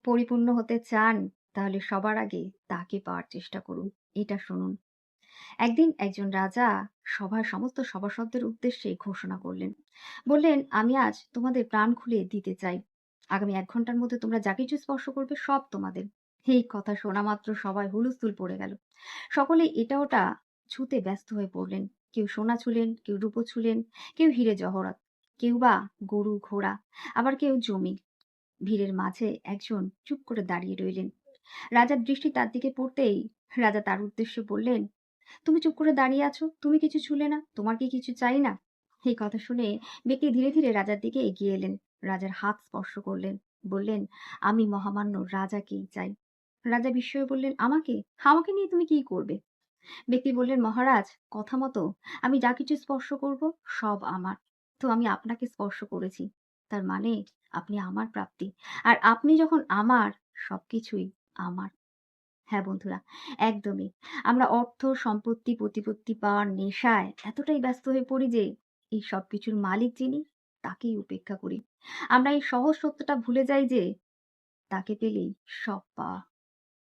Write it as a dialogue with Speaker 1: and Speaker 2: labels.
Speaker 1: পরিপূর্ণ হতে চান, তাহলে সবার আগে তাকে পাওয়ার চেষ্টা করুন। এটা শুনুন। একদিন একজন রাজা সভার সমস্ত সভাসদদের উদ্দেশ্যে ঘোষণা করলেন। বললেন, আমি আজ তোমাদের প্রাণ খুলে দিতে চাই। আগামী 1 ঘন্টার মধ্যে তোমরা যা কিছু স্পর্শ করবে সব তোমাদের। এই কথা শোনা মাত্র সবাই হুলস্থুল পড়ে গেল। সকলে এটা ওটা ছুঁতে ব্যস্ত হয়ে পড়লেন। কেউ সোনা ছুলেন, কেউ রূপো ছুলেন, কেউ হিরে জহরত, কেউ বা গরু ঘোড়া, আবার কেউ জমি। ভিড়ের মাঝে একজন চুপ করে দাঁড়িয়ে রইলেন। রাজার দৃষ্টি তার দিকে পড়তেই রাজা তার উদ্দেশ্যে বললেন, তুমি চুপ করে দাঁড়িয়ে আছো, তুমি কিছু ছুঁলে না, তোমার কি কিছু চাই না? এই কথা শুনে ব্যক্তি ধীরে ধীরে রাজার দিকে এগিয়ে এলেন। রাজার হাত স্পর্শ করলেন, বললেন, আমি মহামান্য রাজাকেই চাই। রাজা বিস্ময়ে বললেন, আমাকে? আমাকে নিয়ে তুমি কি করবে? ব্যক্তি বললেন, মহারাজ, কথা মতো আমি যা কিছু স্পর্শ করব সব আমার। তো আমি আপনাকে স্পর্শ করেছি, তার মানে আপনি আমার প্রাপ্তি। আর আপনি যখন আমার, সবকিছুই আমার। হ্যাঁ বন্ধুরা, একদমই। আমরা অর্থ, সম্পত্তি, প্রতিপত্তি পাওয়ার নেশায় এতটাই ব্যস্ত হয়ে পড়ি যে এই সবকিছুর মালিক যিনি, তাকেই উপেক্ষা করি। আমরা এই সহজ সত্যটা ভুলে যাই যে তাকে পেলেই সব পাওয়া।